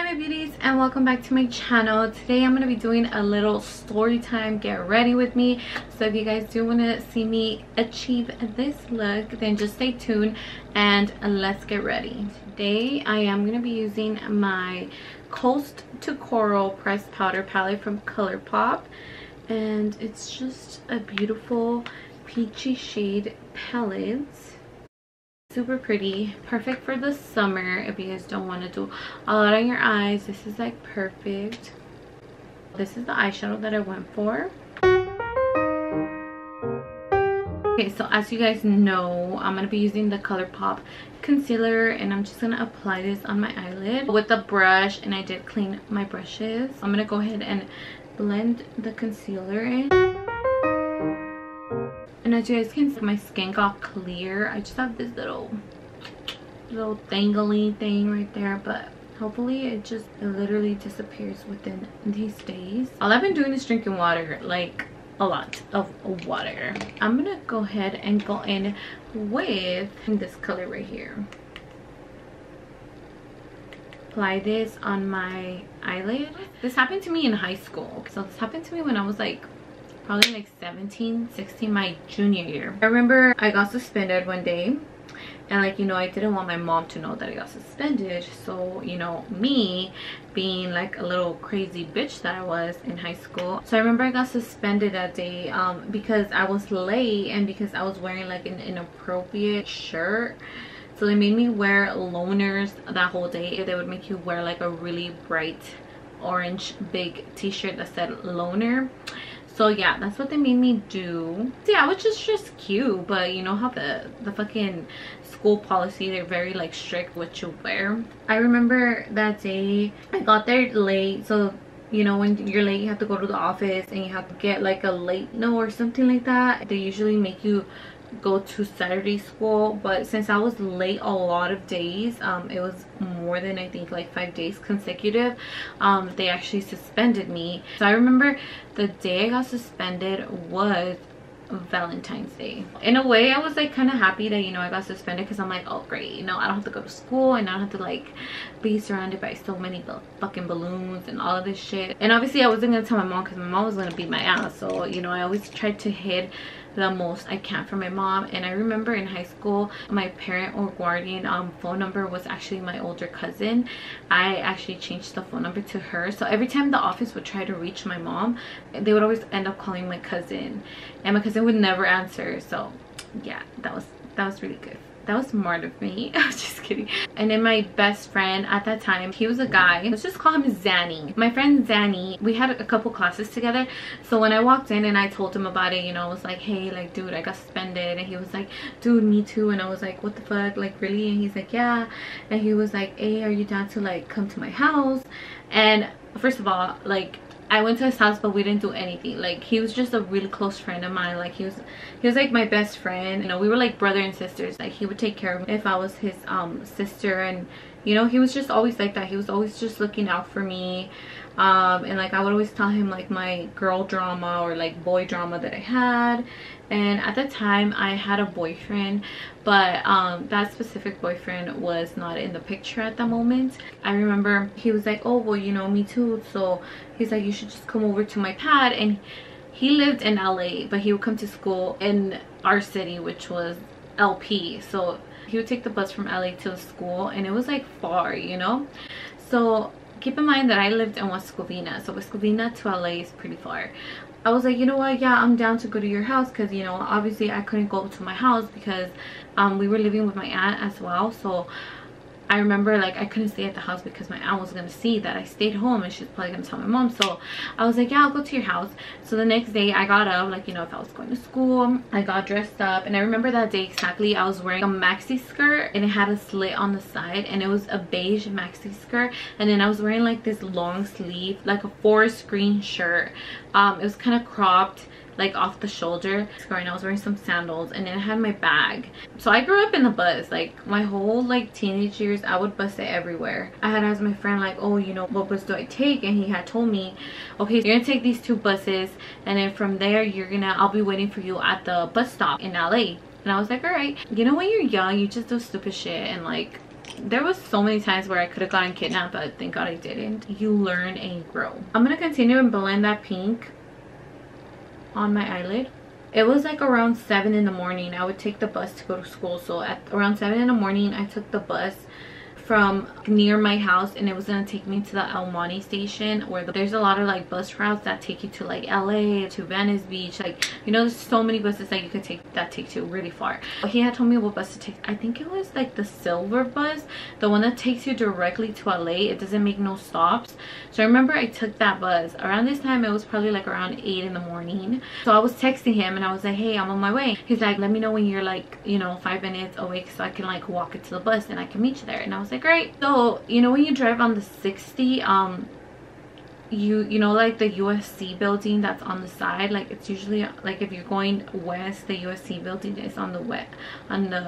my beauties, and welcome back to my channel. Today I'm going to be doing a little story time, get ready with me. So if you guys do want to see me achieve this look, then just stay tuned and let's get ready. Today I am going to be using my Coast to Coral pressed powder palette from ColourPop, and it's just a beautiful peachy shade palette. Super pretty, perfect for the summer if you guys don't want to do a lot on your eyes. This is like perfect. This is the eyeshadow that I went for. Okay, so as you guys know, I'm going to be using the ColourPop concealer, and I'm just going to apply this on my eyelid with a brush, and I did clean my brushes. I'm going to go ahead and blend the concealer in. And as you guys can see, my skin got clear. I just have this little tangly thing right there, but hopefully it literally disappears within these days. All I've been doing is drinking water, like a lot of water. I'm gonna go ahead and go in with this color right here. Apply this on my eyelid. This happened to me in high school. So this happened to me when I was like probably like 17, 16, my junior year. I remember I got suspended one day, and like, you know, I didn't want my mom to know that I got suspended. So, you know, me being like a little crazy bitch that I was in high school, so I remember I got suspended that day because I was late and because I was wearing like an inappropriate shirt. So they made me wear loners that whole day. They would make you wear like a really bright orange big t-shirt that said loner. So yeah, that's what they made me do. So yeah, which is just cute, but you know how the fucking school policy, they're very like strict what you wear. I remember that day I got there late, so you know when you're late you have to go to the office and you have to get like a late note or something like that. They usually make you go to Saturday school, but since I was late a lot of days, it was more than I think like 5 days consecutive, they actually suspended me. So I remember the day I got suspended was Valentine's Day. In a way I was like kind of happy that, you know, I got suspended, because I'm like, oh great, you know, I don't have to go to school and I don't have to like be surrounded by so many fucking balloons and all of this shit. And obviously I wasn't gonna tell my mom because my mom was gonna beat my ass. So, you know, I always tried to hide the most I can from my mom. And I remember in high school, my parent or guardian phone number was actually my older cousin. I actually changed the phone number to her, so every time the office would try to reach my mom, they would always end up calling my cousin, and my cousin would never answer. So yeah, that was really good. That was smart of me. I was just kidding. And then my best friend at that time, he was a guy. Let's just call him Zanny. My friend Zanny, we had a couple classes together. So when I walked in and I told him about it, you know, I was like, hey, like, dude, I got suspended. And he was like, dude, me too. And I was like, what the fuck? Like, really? And he's like, yeah. And he was like, hey, are you down to like come to my house? And first of all, like, I went to his house, but we didn't do anything. Like, he was just a really close friend of mine. Like, he was like my best friend. You know, we were like brother and sisters. Like, he would take care of me if I was his sister, and you know, he was just always like that. He was always just looking out for me. And like, I would always tell him like my girl drama or like boy drama that I had. And at the time I had a boyfriend, but that specific boyfriend was not in the picture at the moment. I remember he was like, oh well, you know, me too. So he's like, you should just come over to my pad. And he lived in LA, but he would come to school in our city, which was LP. So he would take the bus from LA to the school, and it was like far, you know. So keep in mind that I lived in West Covina, so West Covina to LA is pretty far. I was like, you know what, yeah, I'm down to go to your house, because, you know, obviously I couldn't go to my house because we were living with my aunt as well. So I remember like I couldn't stay at the house because my aunt was gonna see that I stayed home, and she's probably gonna tell my mom. So I was like, yeah, I'll go to your house. So the next day I got up, like, you know, if I was going to school, I got dressed up. And I remember that day exactly, I was wearing a maxi skirt, and it had a slit on the side, and it was a beige maxi skirt. And then I was wearing like this long sleeve, like a forest green shirt. It was kind of cropped, like off the shoulder, and I was wearing some sandals, and then I had my bag. So I grew up in the bus. Like, my whole like teenage years, I would bus it everywhere. I had asked my friend like, oh, you know, what bus do I take? And he had told me, okay, you're gonna take these 2 buses, and then from there I'll be waiting for you at the bus stop in LA. And I was like, all right. You know, when you're young, you just do stupid shit, and like, there was so many times where I could have gotten kidnapped, but thank God I didn't. You learn and grow. I'm gonna continue and blend that pink on my eyelid. It was like around 7 in the morning. I would take the bus to go to school, so at around 7 in the morning I took the bus from near my house, and it was gonna take me to the El Monte station, where there's a lot of like bus routes that take you to like LA, to Venice Beach, like, you know, there's so many buses that you could take that takes you really far. He had told me what bus to take. I think it was like the silver bus, the one that takes you directly to LA. It doesn't make no stops. So I remember I took that bus around this time. It was probably like around 8 in the morning. So I was texting him and I was like, hey, I'm on my way. He's like, let me know when you're like, you know, 5 minutes away so I can like walk it to the bus and I can meet you there. And I was like, great. So you know, when you drive on the 60, you know, like the USC building that's on the side, like it's usually like if you're going west, the USC building is on the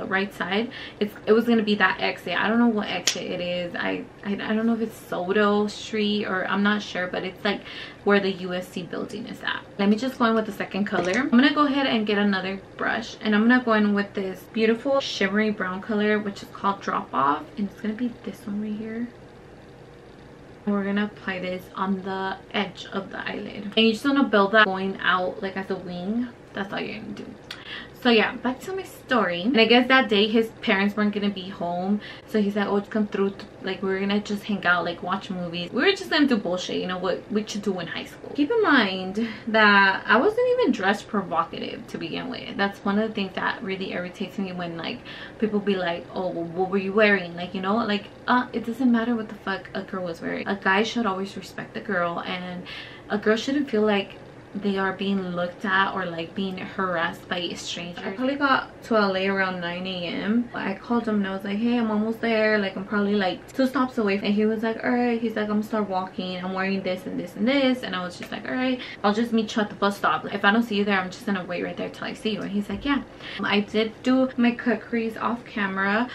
right side. It was gonna be that exit. I don't know what exit it is. I don't know if it's Soto Street or I'm not sure, but it's like where the USC building is at. Let me just go in with the second color. I'm gonna go ahead and get another brush, and I'm gonna go in with this beautiful shimmery brown color, which is called Drop Off, and it's gonna be this one right here. We're gonna apply this on the edge of the eyelid, and you just want to build that going out like as a wing. That's all you're gonna do. So yeah, back to my story. And I guess that day his parents weren't gonna be home, so he's like, oh, just come through, like we're gonna just hang out, like watch movies. We were just gonna do bullshit, you know, what we should do in high school. Keep in mind that I wasn't even dressed provocative to begin with. That's one of the things that really irritates me, when like people be like, oh, well, what were you wearing? Like, you know, like it doesn't matter what the fuck a girl was wearing. A guy should always respect the girl, and a girl shouldn't feel like they are being looked at or like being harassed by strangers. I probably got to LA around 9 a.m. I called him and I was like, hey, I'm almost there, like I'm probably like 2 stops away. And he was like, all right. He's like, I'm gonna start walking, I'm wearing this and this and this. And I was just like, all right, I'll just meet you at the bus stop. If I don't see you there, I'm just gonna wait right there till I see you. And he's like, yeah. I did do my cut crease off camera,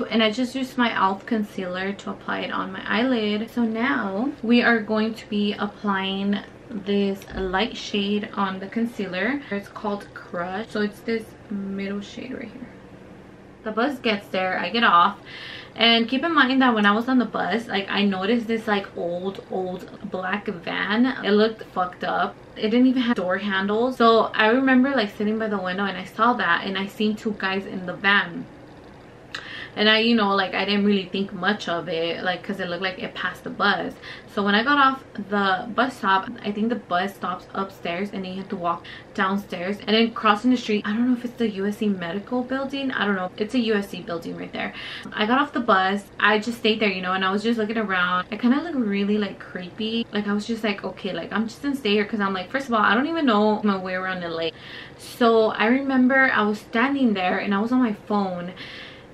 and I just used my e.l.f. concealer to apply it on my eyelid. So now we are going to be applying this light shade on the concealer. It's called Crush, so it's this middle shade right here. The bus gets there, I get off, and keep in mind that when I was on the bus, like I noticed this like old black van. It looked fucked up. It didn't even have door handles. So I remember like sitting by the window and I saw that, and I seen 2 guys in the van. And I, you know, like I didn't really think much of it, like because it looked like it passed the bus. So when I got off the bus stop, I think the bus stops upstairs and then you have to walk downstairs and then crossing the street. I don't know if it's the USC medical building, I don't know, it's a USC building right there. I got off the bus, I just stayed there, you know, and I was just looking around. I kind of looked really like creepy. Like I was just like, okay, like I'm just gonna stay here, because I'm like, first of all, I don't even know my way around LA. So I remember I was standing there and I was on my phone,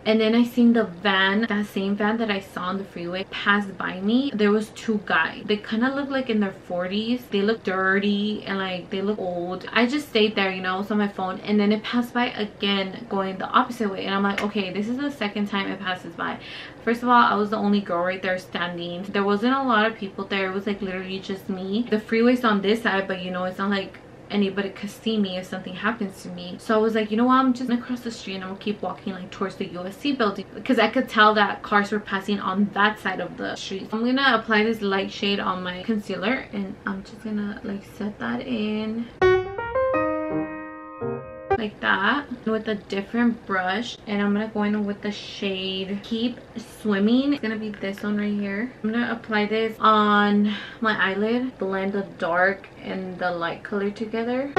and then I seen the van, that same van that I saw on the freeway, pass by me. There was 2 guys. They kind of look like in their 40s. They look dirty and like they look old. I just stayed there, you know, I was on my phone, and then it passed by again going the opposite way. And I'm like, okay, this is the second time it passes by. First of all, I was the only girl right there standing. There wasn't a lot of people there. It was like literally just me. The freeway's on this side, but you know, it's not like anybody could see me if something happens to me. So I was like, you know what, I'm just gonna cross the street and I'm gonna keep walking like towards the USC building, because I could tell that cars were passing on that side of the street. I'm gonna apply this light shade on my concealer, and I'm just gonna like set that in like that with a different brush, and I'm gonna go in with the shade Keep Swimming. It's gonna be this one right here. I'm gonna apply this on my eyelid, blend the dark and the light color together.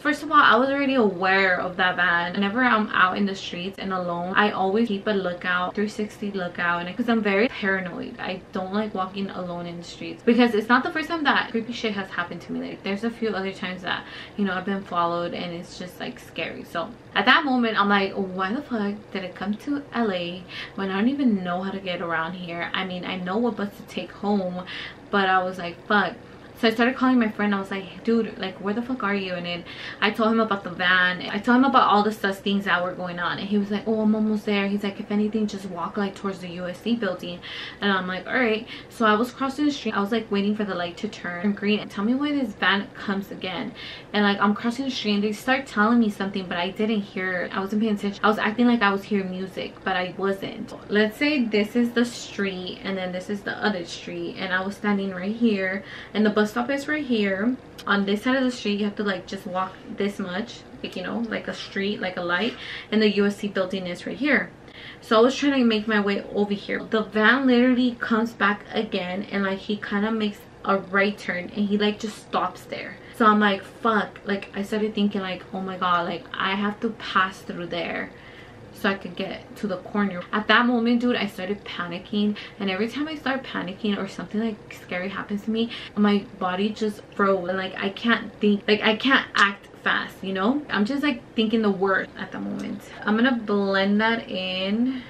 First of all, I was already aware of that van. Whenever I'm out in the streets and alone, I always keep a lookout, 360 lookout, and because I'm very paranoid, I don't like walking alone in the streets, because it's not the first time that creepy shit has happened to me. Like there's a few other times that, you know, I've been followed and it's just like scary. So at that moment, I'm like, why the fuck did I come to LA when I don't even know how to get around here? I mean, I know what bus to take home, but I was like, fuck. So I started calling my friend. I was like, dude, like, where the fuck are you? And then I told him about the van. I told him about all the sus things that were going on. And he was like, oh, I'm almost there. He's like, if anything, just walk like towards the USC building. And I'm like, all right. So I was crossing the street. I was like waiting for the light to turn green. And tell me why this van comes again. And like, I'm crossing the street and they start telling me something, but I didn't hear it. I wasn't paying attention. I was acting like I was hearing music, but I wasn't. Let's say this is the street and then this is the other street. And I was standing right here. And the bus stop is right here. On this side of the street, you have to like just walk this much, like, you know, like a street, like a light. And the USC building is right here. So I was trying to make my way over here. The van literally comes back again, and like he kind of makes a right turn and he like just stops there. So I'm like, fuck. Like, I started thinking like, oh my god, like I have to pass through there so I could get to the corner. At that moment, dude, I started panicking. And every time I start panicking or something like scary happens to me, my body just froze. And like, I can't think, like I can't act fast, you know? I'm just like thinking the worst at the moment. I'm gonna blend that in.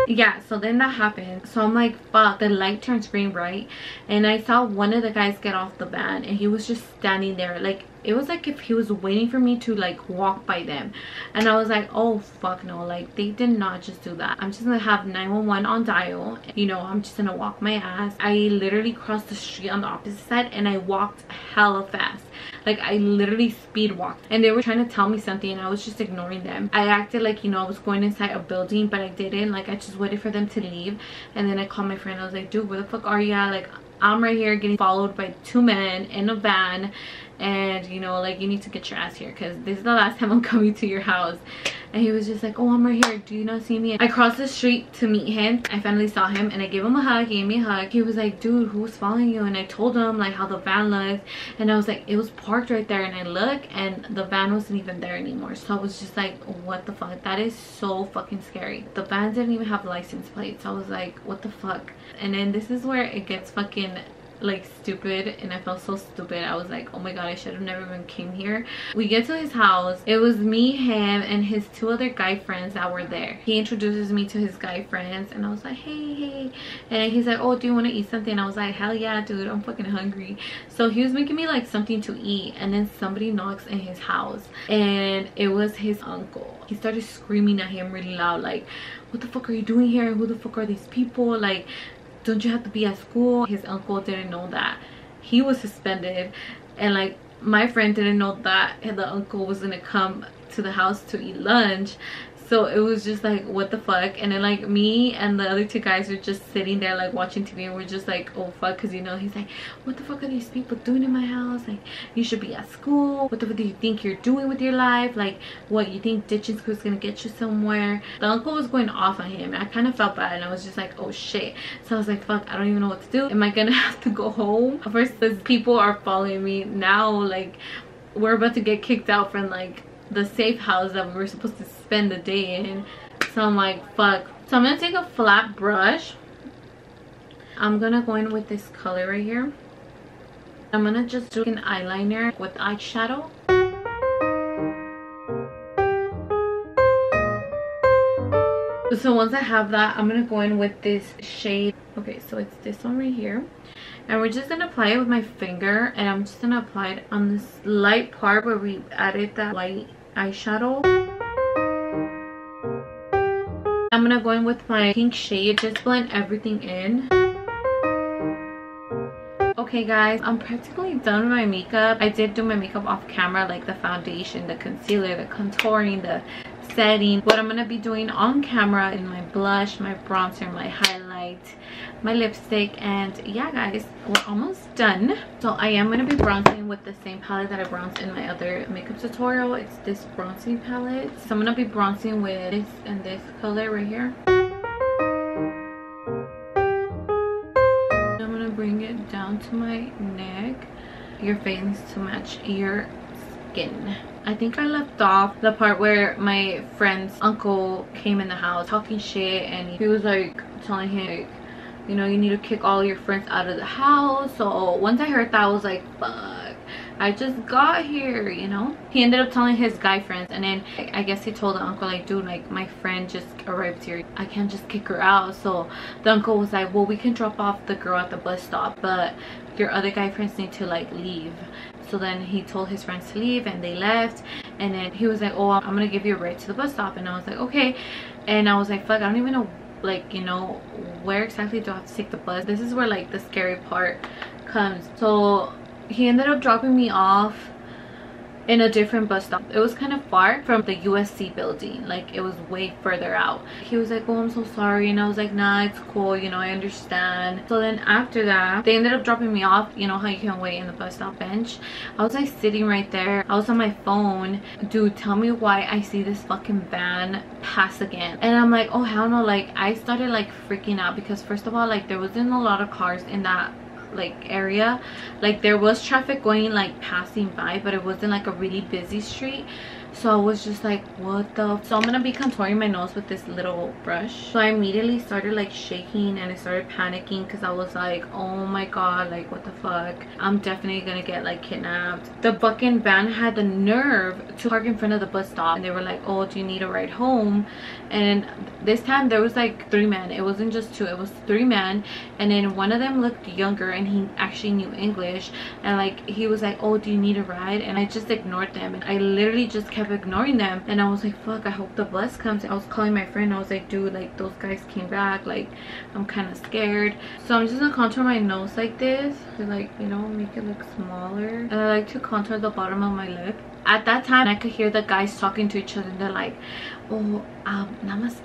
Yeah, so then that happened. So I'm like, fuck, the light turns green, right? And I saw one of the guys get off the van and he was just standing there. Like, it was like if he was waiting for me to like walk by them. And I was like, oh fuck no, like they did not just do that. I'm just gonna have 911 on dial, you know. I'm just gonna walk my ass. I literally crossed the street on the opposite side and I walked hella fast. Like, I literally speed walked, and they were trying to tell me something and I was just ignoring them. I acted like, you know, I was going inside a building, but I didn't. Like, I just waited for them to leave. And then I called my friend. I was like, dude, where the fuck are you at? Like, I'm right here getting followed by 2 men in a van, and you know, like, you need to get your ass here because this is the last time I'm coming to your house. And he was just like, oh, I'm right here, do you not see me? I crossed the street to meet him. I finally saw him and I gave him a hug. He gave me a hug. He was like, dude, who's following you? And I told him like how the van looked, and I was like, it was parked right there. And I look and the van wasn't even there anymore. So I was just like, what the fuck? That is so fucking scary. The van didn't even have license plates. I was like, what the fuck? And then this is where it gets fucking like stupid, and I felt so stupid. I was like, oh my god, I should have never even came here. We get to his house. It was me, him, and his 2 other guy friends that were there. He introduces me to his guy friends and I was like, hey. And he's like, oh, do you want to eat something? I was like, hell yeah, dude, I'm fucking hungry. So he was making me like something to eat, and then somebody knocks in his house and it was his uncle. He started screaming at him really loud, like, what the fuck are you doing here? Who the fuck are these people? Like, don't you have to be at school? His uncle didn't know that he was suspended, and like my friend didn't know that the uncle was gonna come to the house to eat lunch. So it was just like, what the fuck? And then like me and the other 2 guys were just sitting there like watching TV, and we're just like, oh fuck, because you know, he's like, what the fuck are these people doing in my house? Like, you should be at school. What the fuck do you think you're doing with your life? Like, what, you think ditching school is gonna get you somewhere? The uncle was going off on him. I kind of felt bad, and I was just like, oh shit. So I was like, fuck, I don't even know what to do. Am I gonna have to go home? First, these people are following me. Now like we're about to get kicked out from like the safe house that we were supposed to spend the day in. So I'm like, fuck. So I'm gonna take a flat brush. I'm gonna go in with this color right here. I'm gonna just do an eyeliner with eyeshadow. So once I have that, I'm gonna go in with this shade. Okay, so it's this one right here, and we're just gonna apply it with my finger, and I'm just gonna apply it on this light part where we added that light eyeshadow. I'm gonna go in with my pink shade, just blend everything in. Okay guys, I'm practically done with my makeup. I did do my makeup off camera, like the foundation, the concealer, the contouring, the setting. What I'm gonna be doing on camera is my blush, my bronzer, my highlight, my lipstick, and yeah guys, we're almost done. So I am gonna be bronzing with the same palette that I bronzed in my other makeup tutorial. It's this bronzing palette. So I'm gonna be bronzing with this and this color right here. I'm gonna bring it down to my neck. Your face needs to match your skin. I think I left off the part where my friend's uncle came in the house talking shit, and he was like telling him like, you know, you need to kick all your friends out of the house. So once I heard that, I was like, fuck, I just got here, you know. He ended up telling his guy friends, and then I guess he told the uncle like, dude, like my friend just arrived here, I can't just kick her out. So the uncle was like, well, we can drop off the girl at the bus stop, but your other guy friends need to like leave. So then he told his friends to leave, and they left. And then he was like, oh, I'm gonna give you a ride to the bus stop. And I was like, okay. And I was like, fuck, I don't even know, like, you know, where exactly do I have to take the bus? This is where like the scary part comes. So he ended up dropping me off in a different bus stop. It was kind of far from the USC building, like it was way further out. He was like, oh, I'm so sorry. And I was like, nah, it's cool, you know, I understand. So then after that, they ended up dropping me off. You know how you can wait in the bus stop bench? I was like sitting right there, I was on my phone. Dude, tell me why I see this fucking van pass again, and I'm like, oh hell no. Like I started like freaking out, because first of all, like there wasn't a lot of cars in that like area. Like there was traffic going, like passing by, but it wasn't like a really busy street. So I was just like, what the so I'm gonna be contouring my nose with this little brush. So I immediately started like shaking, and I started panicking, because I was like, oh my god, like what the fuck, I'm definitely gonna get like kidnapped. The fucking van had the nerve to park in front of the bus stop, and they were like, oh, do you need a ride home? And this time there was like 3 men. It wasn't just 2, it was 3 men. And then one of them looked younger, and he actually knew English, and like he was like, oh, do you need a ride? And I just ignored them, and I literally just kept ignoring them. And I was like, fuck, I hope the bus comes. I was calling my friend, I was like, dude, like those guys came back, like I'm kind of scared. So I'm just gonna contour my nose like this to, like, you know, make it look smaller. And I like to contour the bottom of my lip. At that time I could hear the guys talking to each other, and they're like, oh, namasakarala.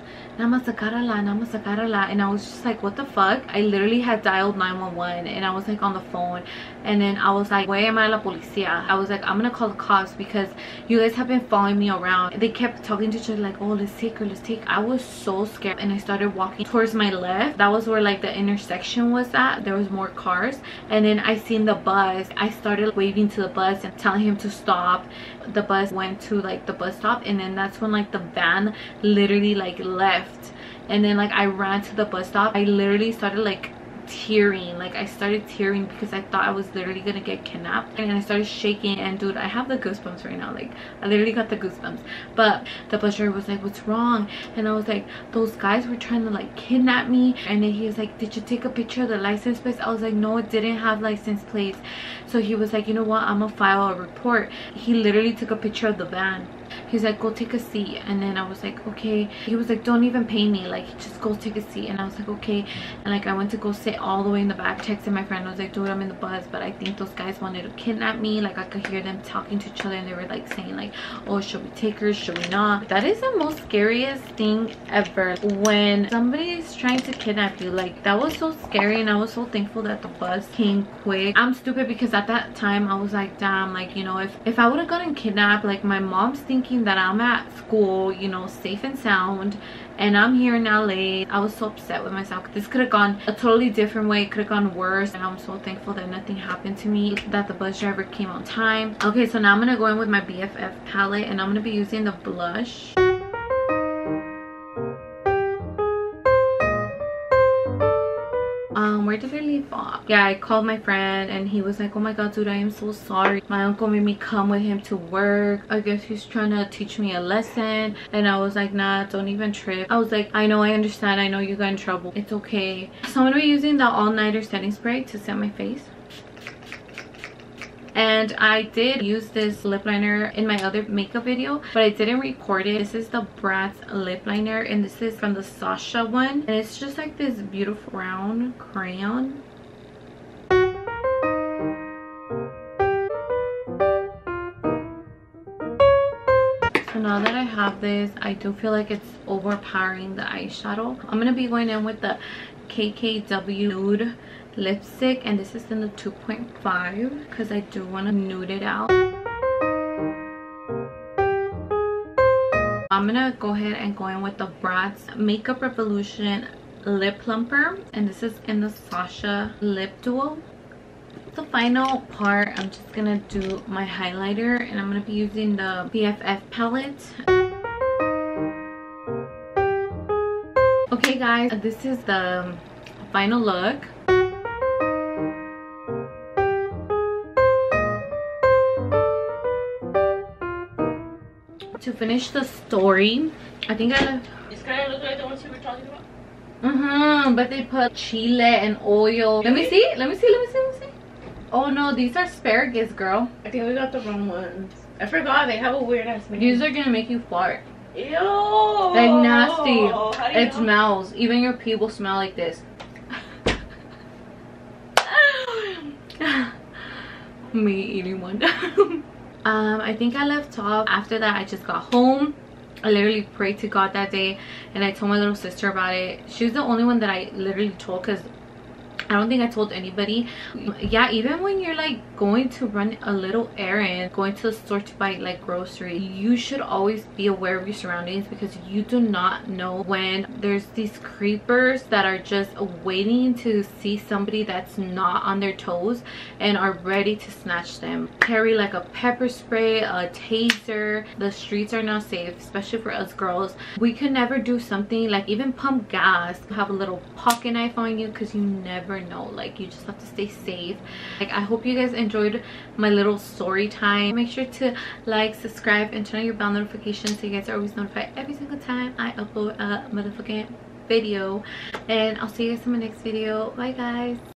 And I was just like, what the fuck? I literally had dialed 911, and I was like on the phone, and then I was like, where am I, la policía? I was like, I'm gonna call the cops, because you guys have been following me around. They kept talking to each other like, oh, let's take her, let's take her. I was so scared, and I started walking towards my left. That was where like the intersection was at. There was more cars, and then I seen the bus. I started waving to the bus and telling him to stop. The bus went to like the bus stop, and then that's when like the van literally like left. And then like I ran to the bus stop. I literally started like tearing. Like I started tearing, because I thought I was literally gonna get kidnapped, and I started shaking. And dude, I have the goosebumps right now. Like I literally got the goosebumps. But the bus driver was like, what's wrong? And I was like, those guys were trying to like kidnap me. And then he was like, did you take a picture of the license plates? I was like, no, it didn't have license plates. So he was like, you know what, I'm gonna file a report. He literally took a picture of the van. He's like, go take a seat. And then I was like, okay. He was like, don't even pay me, like just go take a seat. And I was like, okay. And like I went to go sit all the way in the back, texting my friend. I was like, dude, I'm in the bus, but I think those guys wanted to kidnap me. Like I could hear them talking to each other, and they were like saying like, oh, should we take her, should we not? That is the most scariest thing ever, when somebody is trying to kidnap you. Like that was so scary, and I was so thankful that the bus came quick. I'm stupid, because at that time I was like, damn, like, you know, if I would have gotten kidnapped, like my mom's thinking that I'm at school, you know, safe and sound, and I'm here in LA. I was so upset with myself. This could have gone a totally different way. It could have gone worse, and I'm so thankful that nothing happened to me, that the bus driver came on time. Okay, so now I'm gonna go in with my BFF palette, and I'm gonna be using the blush. Where did I leave off? Yeah, I called my friend, and he was like, oh my god, dude, I am so sorry. My uncle made me come with him to work. I guess he's trying to teach me a lesson. And I was like, nah, don't even trip. I was like, I know, I understand, I know you got in trouble, it's okay. So I'm gonna be using the all-nighter setting spray to set my face. And I did use this lip liner in my other makeup video, but I didn't record it. This is the Bratz lip liner, and this is from the Sasha one, and it's just like this beautiful round crayon. So now that I have this, I do feel like it's overpowering the eyeshadow. I'm gonna be going in with the KKW Nude lipstick, and this is in the 2.5 because I do want to nude it out. I'm gonna go ahead and go in with the Bratz Makeup Revolution Lip Plumper, and this is in the Sasha Lip Duo. The final part, I'm just gonna do my highlighter, and I'm gonna be using the BFF palette. Okay guys, this is the final look. to finish the story. I think I left. It's kind of look like the ones you were talking about. But they put chile and oil. Let me see. Let me see. Let me see. Let me see. Oh no, these are asparagus, girl. I think we got the wrong ones. I forgot they have a weird ass smell. These are gonna make you fart. Ew. Like nasty. It smells. Even your pee will smell like this. Me eating one. I think I left off. After that, I just got home. I literally prayed to God that day, and I told my little sister about it. She's the only one that I literally told, because I don't think I told anybody. Yeah, even when you're like going to run a little errand, going to the store to buy like groceries, you should always be aware of your surroundings, because you do not know when there's these creepers that are just waiting to see somebody that's not on their toes and are ready to snatch them. Carry like a pepper spray, a taser. The streets are not safe, especially for us girls. We could never do something like even pump gas, have a little pocket knife on you, because you never know. Like, you just have to stay safe. Like, I hope you guys enjoyed my little story time. Make sure to like, subscribe, and turn on your bell notifications so you guys are always notified every single time I upload a motherfucking video. And I'll see you guys in my next video. Bye guys.